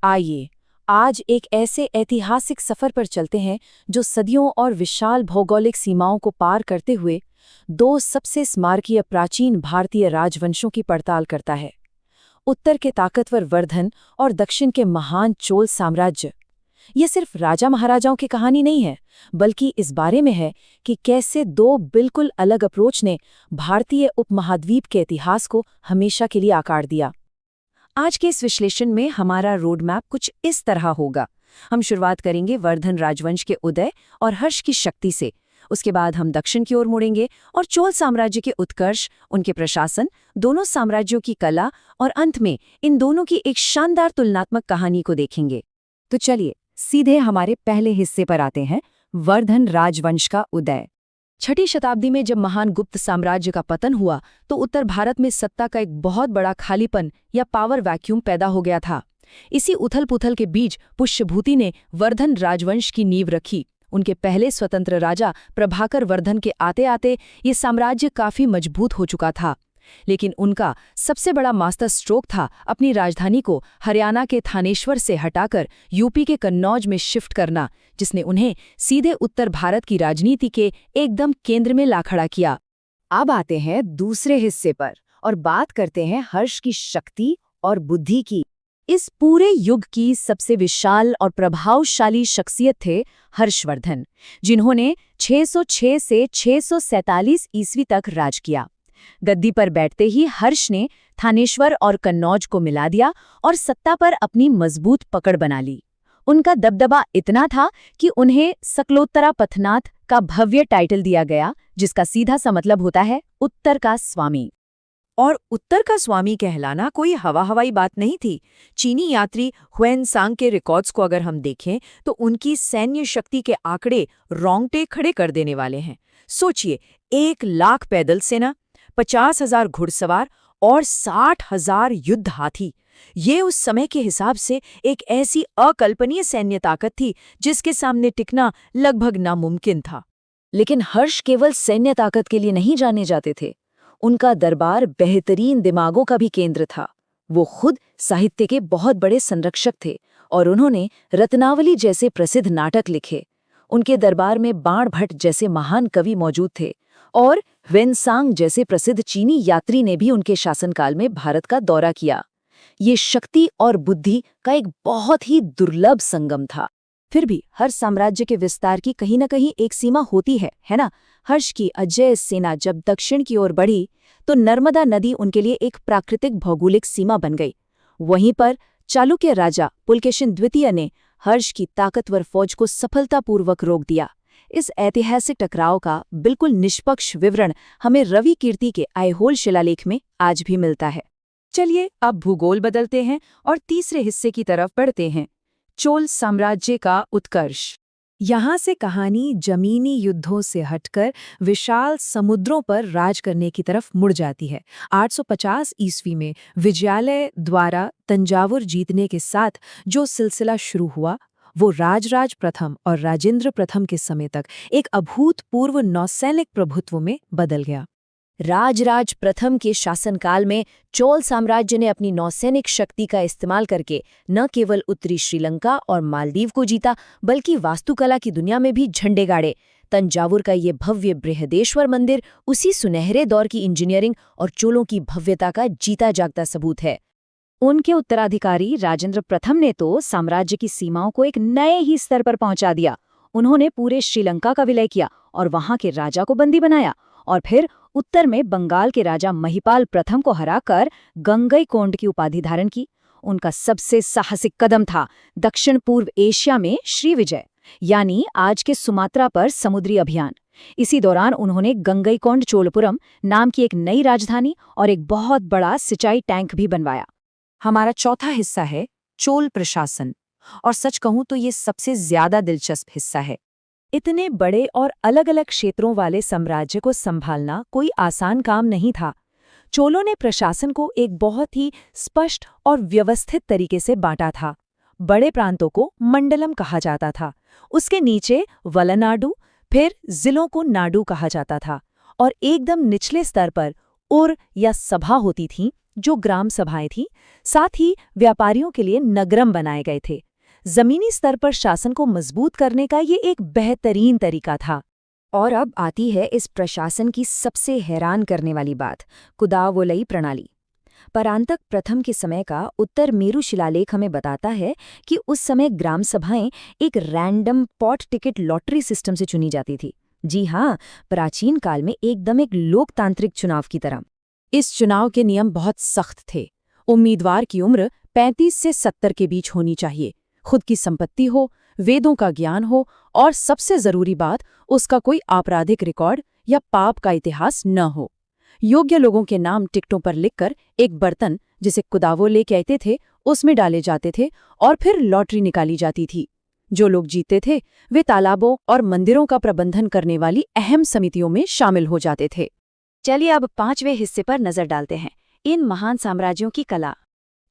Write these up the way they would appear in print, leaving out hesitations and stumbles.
आइए आज एक ऐसे ऐतिहासिक सफर पर चलते हैं जो सदियों और विशाल भौगोलिक सीमाओं को पार करते हुए दो सबसे स्मारकीय प्राचीन भारतीय राजवंशों की पड़ताल करता है। उत्तर के ताकतवर वर्धन और दक्षिण के महान चोल साम्राज्य। ये सिर्फ राजा महाराजाओं की कहानी नहीं है, बल्कि इस बारे में है कि कैसे दो बिल्कुल अलग अप्रोच ने भारतीय उपमहाद्वीप के इतिहास को हमेशा के लिए आकार दिया। आज के इस विश्लेषण में हमारा रोड मैप कुछ इस तरह होगा। हम शुरुआत करेंगे वर्धन राजवंश के उदय और हर्ष की शक्ति से। उसके बाद हम दक्षिण की ओर मुड़ेंगे और चोल साम्राज्य के उत्कर्ष, उनके प्रशासन, दोनों साम्राज्यों की कला और अंत में इन दोनों की एक शानदार तुलनात्मक कहानी को देखेंगे। तो चलिए सीधे हमारे पहले हिस्से पर आते हैं, वर्धन राजवंश का उदय। 6वीं शताब्दी में जब महान गुप्त साम्राज्य का पतन हुआ तो उत्तर भारत में सत्ता का एक बहुत बड़ा खालीपन या पावर वैक्यूम पैदा हो गया था। इसी उथल-पुथल के बीच पुष्यभूति ने वर्धन राजवंश की नींव रखी। उनके पहले स्वतंत्र राजा प्रभाकर वर्धन के आते-आते ये साम्राज्य काफी मजबूत हो चुका था। लेकिन उनका सबसे बड़ा मास्टर स्ट्रोक था अपनी राजधानी को हरियाणा के थानेश्वर से हटाकर यूपी के कन्नौज में शिफ्ट करना, जिसने उन्हें सीधे उत्तर भारत की राजनीति के एकदम केंद्र में ला खड़ा किया। अब आते हैं दूसरे हिस्से पर और बात करते हैं हर्ष की शक्ति और बुद्धि की। इस पूरे युग की सबसे विशाल और प्रभावशाली शख्सियत थे हर्षवर्धन, जिन्होंने 606 से 647 ईस्वी तक राज किया। गद्दी पर बैठते ही हर्ष ने थानेश्वर और कन्नौज को मिला दिया और सत्ता पर अपनी मजबूत पकड़ बना ली। उनका दबदबा इतना था कि उन्हें सकलोत्तरा पथनाथ का भव्य टाइटल दिया गया, जिसका सीधा सा मतलब होता है उत्तर का स्वामी। और उत्तर का स्वामी कहलाना कोई हवाई बात नहीं थी। चीनी यात्री हुएनसांग के रिकॉर्ड्स को अगर हम देखें तो उनकी सैन्य शक्ति के आंकड़े रोंगटे खड़े कर देने वाले हैं। सोचिए, 1 लाख पैदल सेना, 50,000 घुड़सवार और 60,000 युद्ध हाथी। ये उस समय के हिसाब से एक ऐसी अकल्पनीय सैन्य ताकत थी जिसके सामने टिकना लगभग नामुमकिन था। लेकिन हर्ष केवल सैन्य ताकत के लिए नहीं जाने जाते थे। उनका दरबार बेहतरीन दिमागों का भी केंद्र था। वो खुद साहित्य के बहुत बड़े संरक्षक थे और उन्होंने रत्नावली जैसे प्रसिद्ध नाटक लिखे। उनके दरबार में बाण भट्ट जैसे महान कवि मौजूद थे और हुएनसांग जैसे प्रसिद्ध चीनी यात्री ने भी उनके शासनकाल में भारत का दौरा किया। ये शक्ति और बुद्धि का एक बहुत ही दुर्लभ संगम था। फिर भी हर साम्राज्य के विस्तार की कहीं न कहीं एक सीमा होती है ना? हर्ष की अजेय सेना जब दक्षिण की ओर बढ़ी तो नर्मदा नदी उनके लिए एक प्राकृतिक भौगोलिक सीमा बन गई। वहीं पर चालुक्य राजा पुलकेशिन द्वितीय ने हर्ष की ताकतवर फौज को सफलतापूर्वक रोक दिया। इस ऐतिहासिक टकराव का बिल्कुल निष्पक्ष विवरण हमें रवि कीर्ति के ऐहोल शिलालेख में आज भी मिलता है। चलिए अब भूगोल बदलते हैं और तीसरे हिस्से की तरफ बढ़ते हैं, चोल साम्राज्य का उत्कर्ष। यहाँ से कहानी जमीनी युद्धों से हटकर विशाल समुद्रों पर राज करने की तरफ मुड़ जाती है। 850 ईस्वी में विजयालय द्वारा तंजावुर जीतने के साथ जो सिलसिला शुरू हुआ वो राजराज प्रथम और राजेंद्र प्रथम के समय तक एक अभूतपूर्व नौसैनिक प्रभुत्व में बदल गया। राजराज प्रथम के शासनकाल में चोल साम्राज्य ने अपनी नौसैनिक शक्ति का इस्तेमाल करके न केवल उत्तरी श्रीलंका और मालदीव को जीता, बल्कि वास्तुकला की दुनिया में भी झंडे गाड़े। तंजावुर का ये भव्य बृहदेश्वर मंदिर उसी सुनहरे दौर की इंजीनियरिंग और चोलों की भव्यता का जीता जागता सबूत है। उनके उत्तराधिकारी राजेंद्र प्रथम ने तो साम्राज्य की सीमाओं को एक नए ही स्तर पर पहुंचा दिया। उन्होंने पूरे श्रीलंका का विलय किया और वहां के राजा को बंदी बनाया और फिर उत्तर में बंगाल के राजा महिपाल प्रथम को हराकर गंगईकोंड की उपाधि धारण की। उनका सबसे साहसिक कदम था दक्षिण पूर्व एशिया में श्रीविजय, यानी आज के सुमात्रा पर समुद्री अभियान। इसी दौरान उन्होंने गंगईकोंड चोलपुरम नाम की एक नई राजधानी और एक बहुत बड़ा सिंचाई टैंक भी बनवाया। हमारा चौथा हिस्सा है चोल प्रशासन, और सच कहूं तो ये सबसे ज्यादा दिलचस्प हिस्सा है। इतने बड़े और अलग अलग क्षेत्रों वाले साम्राज्य को संभालना कोई आसान काम नहीं था। चोलों ने प्रशासन को एक बहुत ही स्पष्ट और व्यवस्थित तरीके से बांटा था। बड़े प्रांतों को मंडलम कहा जाता था, उसके नीचे वलनाडु, फिर जिलों को नाडु कहा जाता था और एकदम निचले स्तर पर उर या सभा होती थीं, जो ग्राम सभाएं थीं, साथ ही व्यापारियों के लिए नगरम बनाए गए थे। जमीनी स्तर पर शासन को मजबूत करने का ये एक बेहतरीन तरीका था। और अब आती है इस प्रशासन की सबसे हैरान करने वाली बात, कुदावोलई प्रणाली। परांतक प्रथम के समय का उत्तर मेरु शिलालेख हमें बताता है कि उस समय ग्राम सभाएं एक random pot ticket lottery system से चुनी जाती थी। जी हाँ, प्राचीन काल में एकदम एक लोकतांत्रिक चुनाव की तरह। इस चुनाव के नियम बहुत सख्त थे। उम्मीदवार की उम्र 35 से 70 के बीच होनी चाहिए, खुद की संपत्ति हो, वेदों का ज्ञान हो और सबसे जरूरी बात, उसका कोई आपराधिक रिकॉर्ड या पाप का इतिहास न हो। योग्य लोगों के नाम टिकटों पर लिखकर एक बर्तन, जिसे कुदावोले कहते थे, उसमें डाले जाते थे और फिर लॉटरी निकाली जाती थी। जो लोग जीतते थे वे तालाबों और मंदिरों का प्रबंधन करने वाली अहम समितियों में शामिल हो जाते थे। चलिए अब 5वें हिस्से पर नजर डालते हैं, इन महान साम्राज्यों की कला।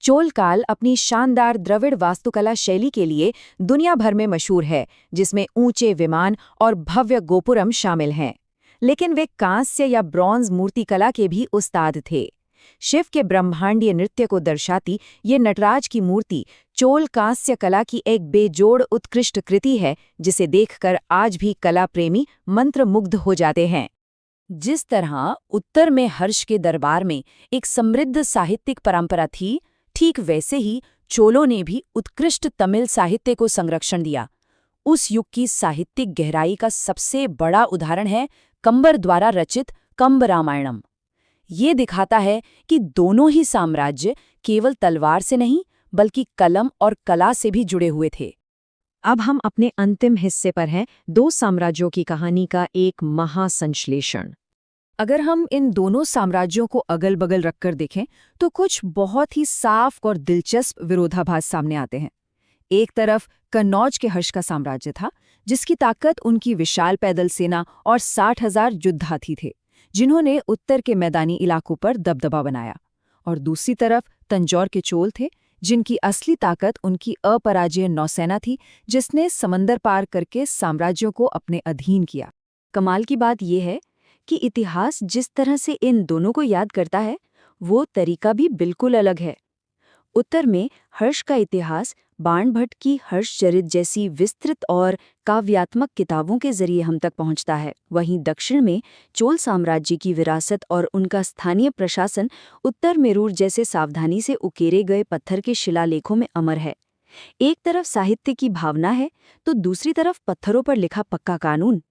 चोल काल अपनी शानदार द्रविड़ वास्तुकला शैली के लिए दुनिया भर में मशहूर है, जिसमें ऊंचे विमान और भव्य गोपुरम शामिल हैं। लेकिन वे कांस्य या ब्रॉन्ज मूर्तिकला के भी उस्ताद थे। शिव के ब्रह्मांडीय नृत्य को दर्शाती ये नटराज की मूर्ति चोल कांस्य कला की एक बेजोड़ उत्कृष्ट कृति है, जिसे देखकर आज भी कला प्रेमी मंत्रमुग्ध हो जाते हैं। जिस तरह उत्तर में हर्ष के दरबार में एक समृद्ध साहित्यिक परंपरा थी, ठीक वैसे ही चोलों ने भी उत्कृष्ट तमिल साहित्य को संरक्षण दिया। उस युग की साहित्यिक गहराई का सबसे बड़ा उदाहरण है कंबर द्वारा रचित कंब रामायणम। ये दिखाता है कि दोनों ही साम्राज्य केवल तलवार से नहीं, बल्कि कलम और कला से भी जुड़े हुए थे। अब हम अपने अंतिम हिस्से पर हैं, दो साम्राज्यों की कहानी का एक महासंश्लेषण। अगर हम इन दोनों साम्राज्यों को अगल बगल रखकर देखें तो कुछ बहुत ही साफ और दिलचस्प विरोधाभास सामने आते हैं। एक तरफ कन्नौज के हर्ष का साम्राज्य था, जिसकी ताकत उनकी विशाल पैदल सेना और 60,000 युद्धार्थी थे, जिन्होंने उत्तर के मैदानी इलाकों पर दबदबा बनाया। और दूसरी तरफ तंजौर के चोल थे, जिनकी असली ताकत उनकी अपराजेय नौसेना थी, जिसने समंदर पार करके साम्राज्यों को अपने अधीन किया। कमाल की बात यह है कि इतिहास जिस तरह से इन दोनों को याद करता है, वो तरीका भी बिल्कुल अलग है। उत्तर में हर्ष का इतिहास बाणभट्ट की हर्षचरित जैसी विस्तृत और काव्यात्मक किताबों के जरिए हम तक पहुंचता है। वहीं दक्षिण में चोल साम्राज्य की विरासत और उनका स्थानीय प्रशासन उत्तर मेरूर जैसे सावधानी से उकेरे गए पत्थर के शिलालेखों में अमर है। एक तरफ साहित्य की भावना है, तो दूसरी तरफ पत्थरों पर लिखा पक्का कानून।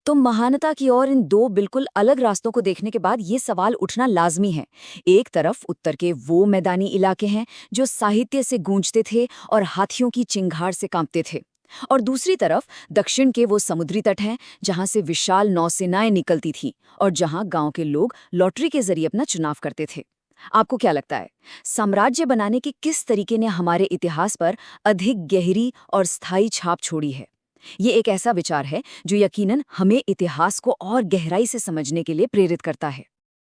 तो महानता की ओर इन दो बिल्कुल अलग रास्तों को देखने के बाद ये सवाल उठना लाजमी है। एक तरफ उत्तर के वो मैदानी इलाके हैं जो साहित्य से गूंजते थे और हाथियों की चिंगार से कांपते थे, और दूसरी तरफ दक्षिण के वो समुद्री तट हैं जहां से विशाल नौसेनाएं निकलती थीं और जहां गांव के लोग लॉटरी के जरिए अपना चुनाव करते थे। आपको क्या लगता है, साम्राज्य बनाने के किस तरीके ने हमारे इतिहास पर अधिक गहरी और स्थायी छाप छोड़ी है? ये एक ऐसा विचार है जो यकीनन हमें इतिहास को और गहराई से समझने के लिए प्रेरित करता है।